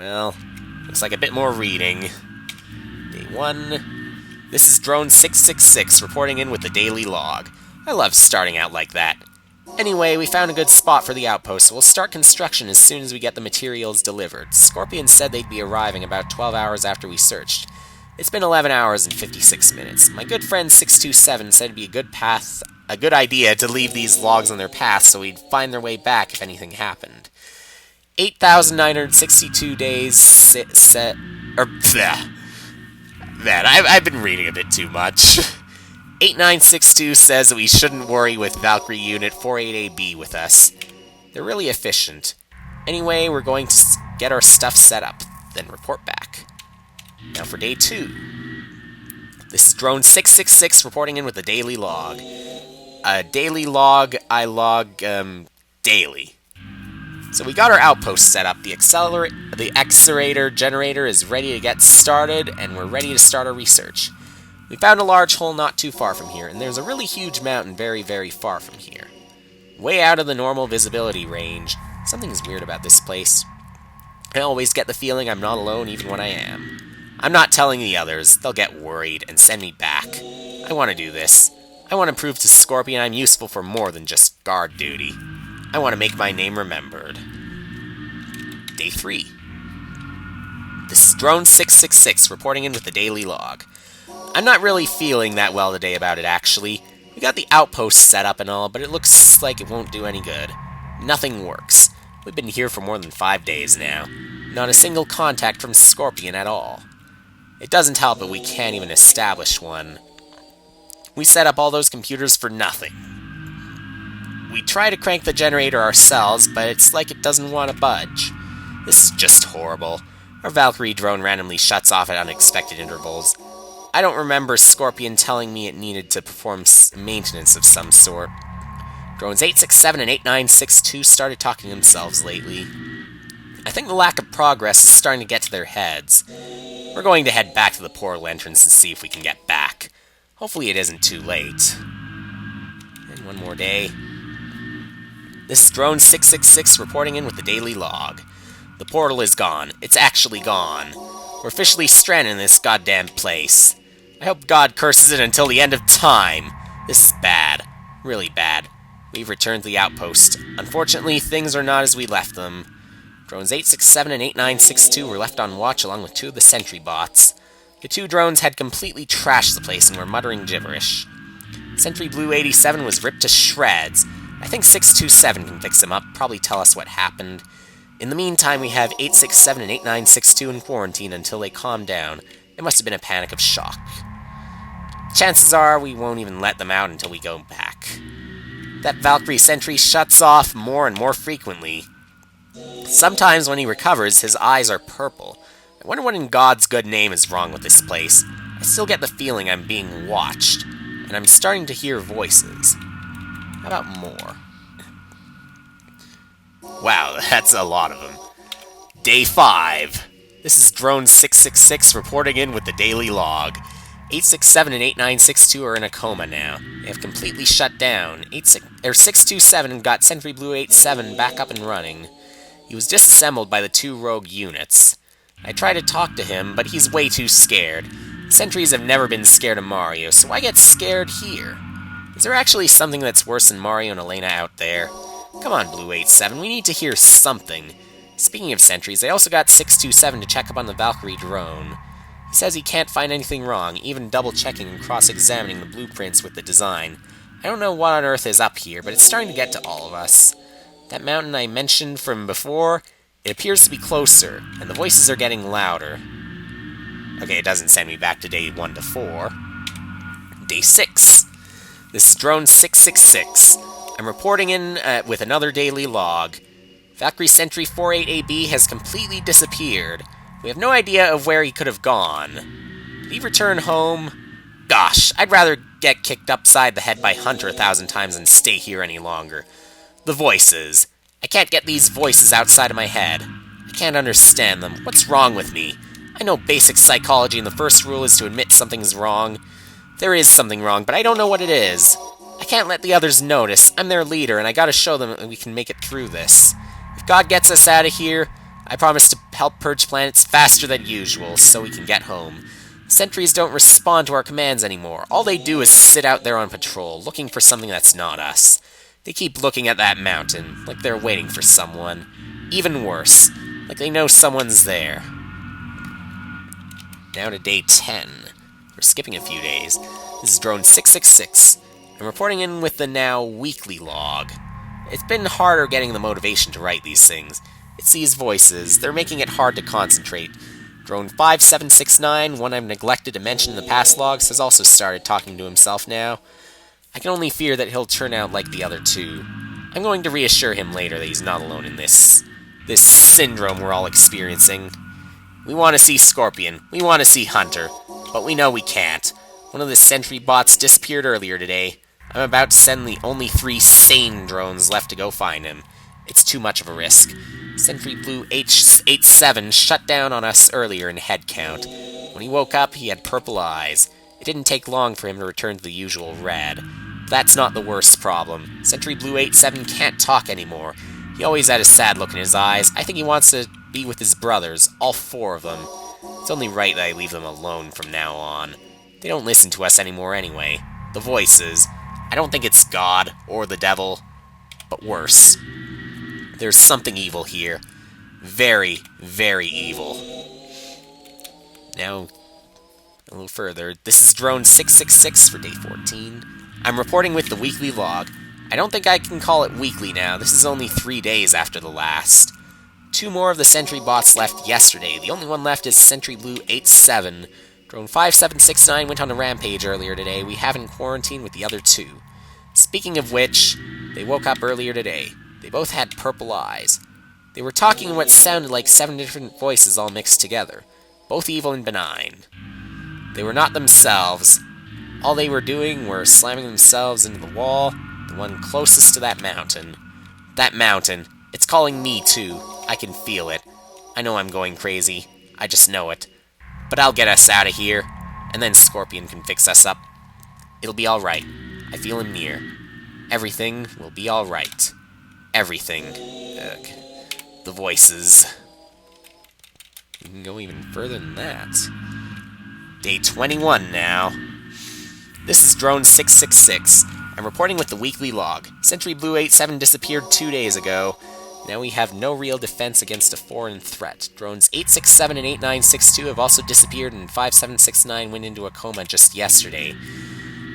Well, looks like a bit more reading. Day 1. This is Drone 666 reporting in with the daily log. I love starting out like that. Anyway, we found a good spot for the outpost, so we'll start construction as soon as we get the materials delivered. Scorpion said they'd be arriving about 12 hours after we searched. It's been 11 hours and 56 minutes. My good friend 627 said it'd be a good idea to leave these logs on their path so we'd find their way back if anything happened. 8,962 days I've been reading a bit too much. 8962 says that we shouldn't worry with Valkyrie Unit 48AB with us. They're really efficient. Anyway, we're going to get our stuff set up, then report back. Now for day 2. This is Drone 666 reporting in with the daily log. Daily log, I log, daily. So we got our outpost set up. The accelerator generator is ready to get started, and we're ready to start our research. We found a large hole not too far from here, and there's a really huge mountain very, very far from here. Way out of the normal visibility range. Something's weird about this place. I always get the feeling I'm not alone even when I am. I'm not telling the others. They'll get worried and send me back. I want to do this. I want to prove to Scorpion I'm useful for more than just guard duty. I want to make my name remembered. Day 3. This is Drone 666 reporting in with the daily log. I'm not really feeling that well today about it, actually. We got the outpost set up and all, but it looks like it won't do any good. Nothing works. We've been here for more than 5 days now. Not a single contact from Scorpion at all. It doesn't help that we can't even establish one. We set up all those computers for nothing. We try to crank the generator ourselves, but it's like it doesn't want to budge. This is just horrible. Our Valkyrie drone randomly shuts off at unexpected intervals. I don't remember Scorpion telling me it needed to perform maintenance of some sort. Drones 867 and 8962 started talking to themselves lately. I think the lack of progress is starting to get to their heads. We're going to head back to the portal entrance and see if we can get back. Hopefully it isn't too late. And one more day. This is Drone 666 reporting in with the daily log. The portal is gone. It's actually gone. We're officially stranded in this goddamn place. I hope God curses it until the end of time. This is bad. Really bad. We've returned to the outpost. Unfortunately, things are not as we left them. Drones 867 and 8962 were left on watch along with 2 of the sentry bots. The 2 drones had completely trashed the place and were muttering gibberish. Sentry Blue 87 was ripped to shreds. I think 627 can fix him up, probably tell us what happened. In the meantime, we have 867 and 8962 in quarantine until they calm down. It must have been a panic of shock. Chances are we won't even let them out until we go back. That Valkyrie sentry shuts off more and more frequently. Sometimes when he recovers, his eyes are purple. I wonder what in God's good name is wrong with this place. I still get the feeling I'm being watched, and I'm starting to hear voices. How about more? Wow, that's a lot of them. Day 5. This is Drone 666 reporting in with the daily log. 867 and 8962 are in a coma now. They have completely shut down. 627 got Sentry Blue 87 back up and running. He was disassembled by the 2 rogue units. I try to talk to him, but he's way too scared. Sentries have never been scared of Mario, so why get scared here? Is there actually something that's worse than Mario and Elena out there? Come on, Blue 87, we need to hear something. Speaking of sentries, they also got 627 to check up on the Valkyrie drone. He says he can't find anything wrong, even double-checking and cross-examining the blueprints with the design. I don't know what on earth is up here, but it's starting to get to all of us. That mountain I mentioned from before, it appears to be closer, and the voices are getting louder. Okay, it doesn't send me back to day 1 to 4. Day 6. This is Drone 666. I'm reporting in with another daily log. Valkyrie Sentry 48AB has completely disappeared. We have no idea of where he could have gone. Did he return home? Gosh, I'd rather get kicked upside the head by Hunter 1,000 times than stay here any longer. The voices. I can't get these voices outside of my head. I can't understand them. What's wrong with me? I know basic psychology and the first rule is to admit something's wrong. There is something wrong, but I don't know what it is. I can't let the others notice. I'm their leader, and I gotta show them that we can make it through this. If God gets us out of here, I promise to help purge planets faster than usual, so we can get home. Sentries don't respond to our commands anymore. All they do is sit out there on patrol, looking for something that's not us. They keep looking at that mountain, like they're waiting for someone. Even worse, like they know someone's there. Now to day 10. We're skipping a few days. This is Drone 666. I'm reporting in with the now weekly log. It's been harder getting the motivation to write these things. It's these voices. They're making it hard to concentrate. Drone 5769, one I've neglected to mention in the past logs, has also started talking to himself now. I can only fear that he'll turn out like the other two. I'm going to reassure him later that he's not alone in this syndrome we're all experiencing. We want to see Scorpion, we want to see Hunter, but we know we can't. One of the sentry bots disappeared earlier today. I'm about to send the only 3 sane drones left to go find him. It's too much of a risk. Sentry Blue H87 shut down on us earlier in head count. When he woke up, he had purple eyes. It didn't take long for him to return to the usual red. But that's not the worst problem. Sentry Blue 87 can't talk anymore. He always had a sad look in his eyes. I think he wants to be with his brothers, all 4 of them. It's only right that I leave them alone from now on. They don't listen to us anymore anyway. The voices. I don't think it's God or the devil, but worse. There's something evil here. Very, very evil. Now, a little further. This is Drone 666 for day 14. I'm reporting with the weekly log. I don't think I can call it weekly now. This is only 3 days after the last. 2 more of the sentry bots left yesterday. The only one left is Sentry Blue 87. Drone 5769 went on a rampage earlier today. We have in quarantine with the other 2. Speaking of which, they woke up earlier today. They both had purple eyes. They were talking in what sounded like 7 different voices all mixed together, both evil and benign. They were not themselves. All they were doing were slamming themselves into the wall, the one closest to that mountain. That mountain, it's calling me too. I can feel it. I know I'm going crazy. I just know it. But I'll get us out of here, and then Scorpion can fix us up. It'll be alright. I feel him near. Everything will be alright. Everything. Ugh. The voices. You can go even further than that. Day 21 now. This is Drone 666. I'm reporting with the weekly log. Sentry Blue 87 disappeared 2 days ago. Now we have no real defense against a foreign threat. Drones 867 and 8962 have also disappeared, and 5769 went into a coma just yesterday.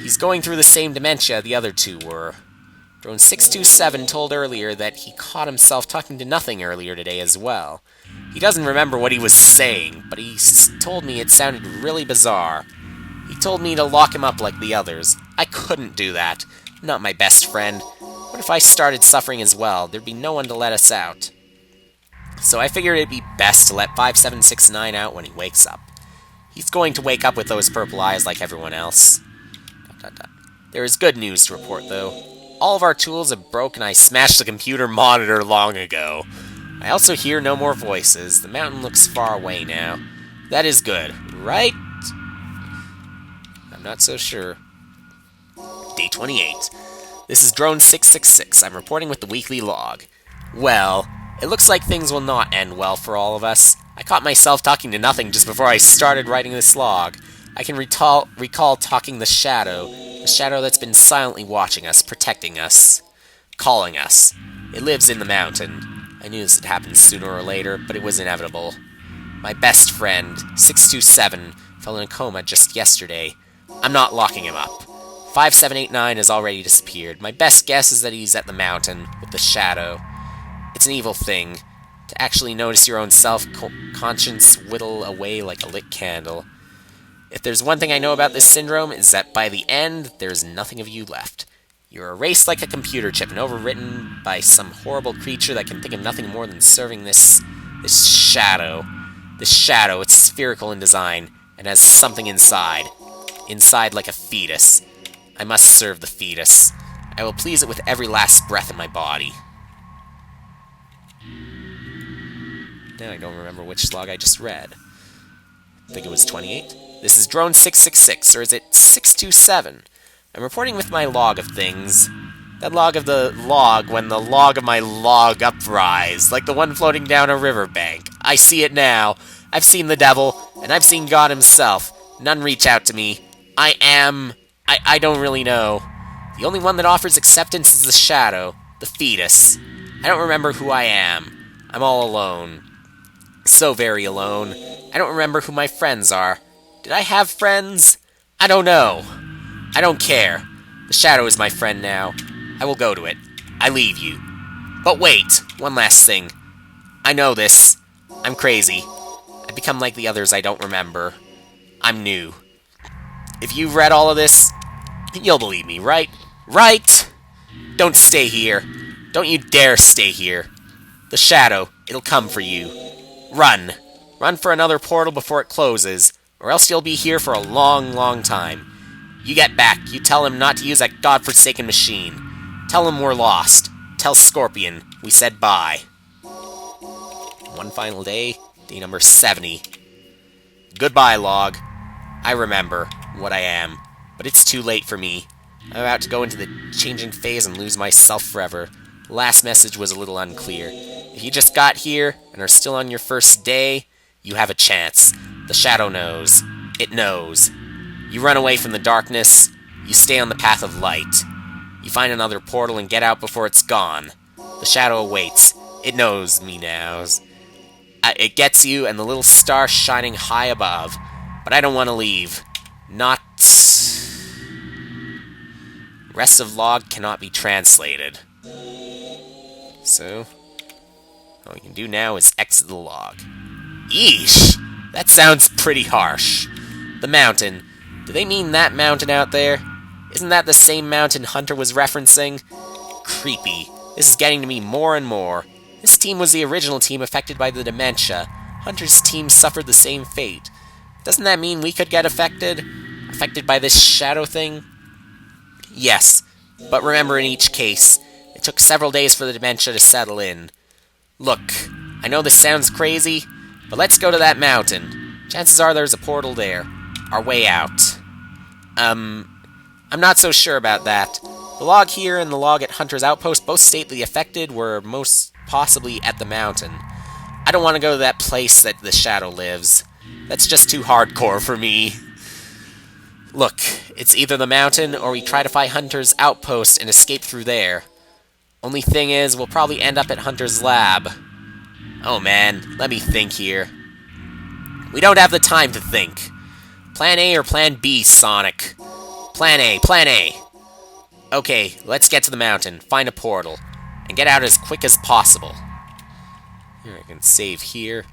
He's going through the same dementia the other 2 were. Drone 627 told earlier that he caught himself talking to nothing earlier today as well. He doesn't remember what he was saying, but he told me it sounded really bizarre. He told me to lock him up like the others. I couldn't do that. I'm not my best friend. What if I started suffering as well? There'd be no one to let us out. So I figured it'd be best to let 5769 out when he wakes up. He's going to wake up with those purple eyes like everyone else. There is good news to report, though. All of our tools have broken. I smashed the computer monitor long ago. I also hear no more voices. The mountain looks far away now. That is good, right? I'm not so sure. Day 28. This is Drone 666. I'm reporting with the weekly log. Well, it looks like things will not end well for all of us. I caught myself talking to nothing just before I started writing this log. I can recall talking the shadow that's been silently watching us, protecting us, calling us. It lives in the mountain. I knew this would happen sooner or later, but it was inevitable. My best friend, 627, fell in a coma just yesterday. I'm not locking him up. 5789 has already disappeared. My best guess is that he's at the mountain, with the shadow. It's an evil thing, to actually notice your own self-conscience whittle away like a lit candle. If there's one thing I know about this syndrome, is that by the end, there's nothing of you left. You're erased like a computer chip and overwritten by some horrible creature that can think of nothing more than serving this shadow. This shadow, it's spherical in design, and has something inside. Inside like a fetus. I must serve the fetus. I will please it with every last breath in my body. Now I don't remember which log I just read. I think it was 28. This is Drone 666, or is it 627? I'm reporting with my log of things. That log of the log when the log of my log uprise, like the one floating down a riverbank. I see it now. I've seen the devil, and I've seen God himself. None reach out to me. I don't really know. The only one that offers acceptance is the shadow, the fetus. I don't remember who I am. I'm all alone. So very alone. I don't remember who my friends are. Did I have friends? I don't know. I don't care. The shadow is my friend now. I will go to it. I leave you. But wait, one last thing. I know this. I'm crazy. I've become like the others I don't remember. I'm new. If you've read all of this, you'll believe me, right? Right? Don't stay here. Don't you dare stay here. The shadow, it'll come for you. Run. Run for another portal before it closes, or else you'll be here for a long, long time. You get back. You tell him not to use that godforsaken machine. Tell him we're lost. Tell Scorpion we said bye. One final day, day number 70. Goodbye, log. I remember what I am, but it's too late for me. I'm about to go into the changing phase and lose myself forever. The last message was a little unclear. If you just got here and are still on your first day, you have a chance. The shadow knows. It knows. You run away from the darkness. You stay on the path of light. You find another portal and get out before it's gone. The shadow awaits. It knows me now. It gets you and the little star shining high above. But I don't want to leave. Not... Rest of log cannot be translated. So, all we can do now is exit the log. Eesh! That sounds pretty harsh. The mountain. Do they mean that mountain out there? Isn't that the same mountain Hunter was referencing? Creepy. This is getting to me more and more. This team was the original team affected by the dementia. Hunter's team suffered the same fate. Doesn't that mean we could get affected? Affected by this shadow thing? Yes, but remember in each case, it took several days for the dementia to settle in. Look, I know this sounds crazy, but let's go to that mountain. Chances are there's a portal there. Our way out. I'm not so sure about that. The log here and the log at Hunter's Outpost both state the affected were most possibly at the mountain. I don't want to go to that place that the shadow lives. That's just too hardcore for me. Look, it's either the mountain or we try to find Hunter's Outpost and escape through there. Only thing is, we'll probably end up at Hunter's lab. Oh man, let me think here. We don't have the time to think. Plan A or Plan B, Sonic? Plan A, Plan A. Okay, let's get to the mountain, find a portal, and get out as quick as possible. Here, I can save here.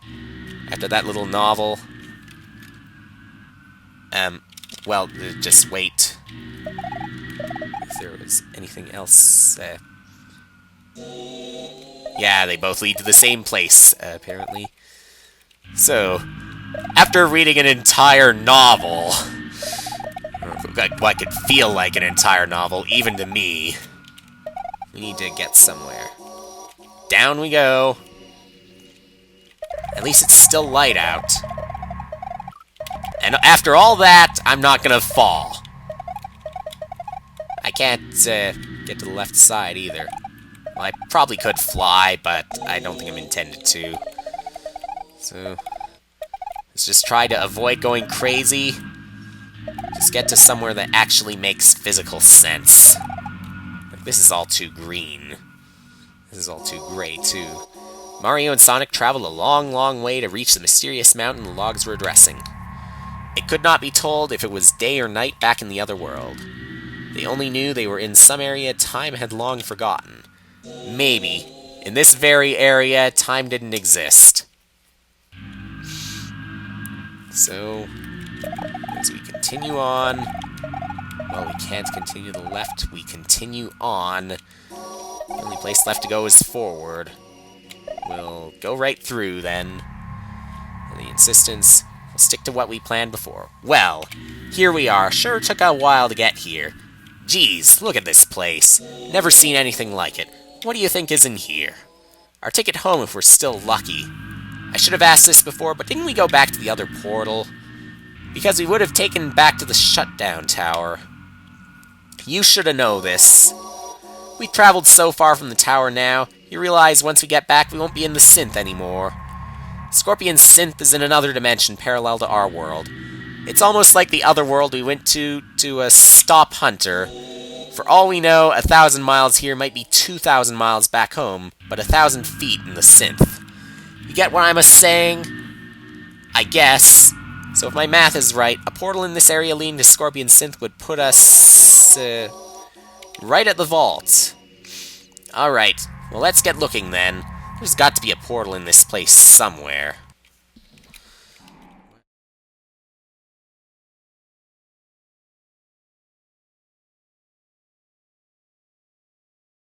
After that little novel. Well, just wait. If there was anything else, Yeah, they both lead to the same place, apparently. So, after reading an entire novel, what could feel like an entire novel, even to me, we need to get somewhere. Down we go. At least it's still light out. And after all that, I'm not gonna fall. I can't get to the left side either. Well, I probably could fly, but I don't think I'm intended to. So, let's just try to avoid going crazy. Just get to somewhere that actually makes physical sense. Like, this is all too green. This is all too gray, too. Mario and Sonic traveled a long, long way to reach the mysterious mountain the logs were addressing. It could not be told if it was day or night back in the other world. They only knew they were in some area time had long forgotten. Maybe, in this very area, time didn't exist. So, as we continue on, well, we can't continue to the left, we continue on. The only place left to go is forward. We'll go right through, then. And the insistence, we'll stick to what we planned before. Well, here we are. Sure took a while to get here. Geez, look at this place. Never seen anything like it. What do you think is in here? Our ticket home if we're still lucky. I should have asked this before, but didn't we go back to the other portal? Because we would have taken back to the shutdown tower. You should have known this. We've traveled so far from the tower now, you realize once we get back we won't be in the synth anymore. Scorpion's synth is in another dimension parallel to our world. It's almost like the other world we went to stop Hunter. For all we know, 1,000 miles here might be 2,000 miles back home, but 1,000 feet in the synth. You get what I'm saying? I guess. So if my math is right, a portal in this area leading to Scorpion Synth would put us... right at the vault. Alright, well let's get looking then. There's got to be a portal in this place somewhere.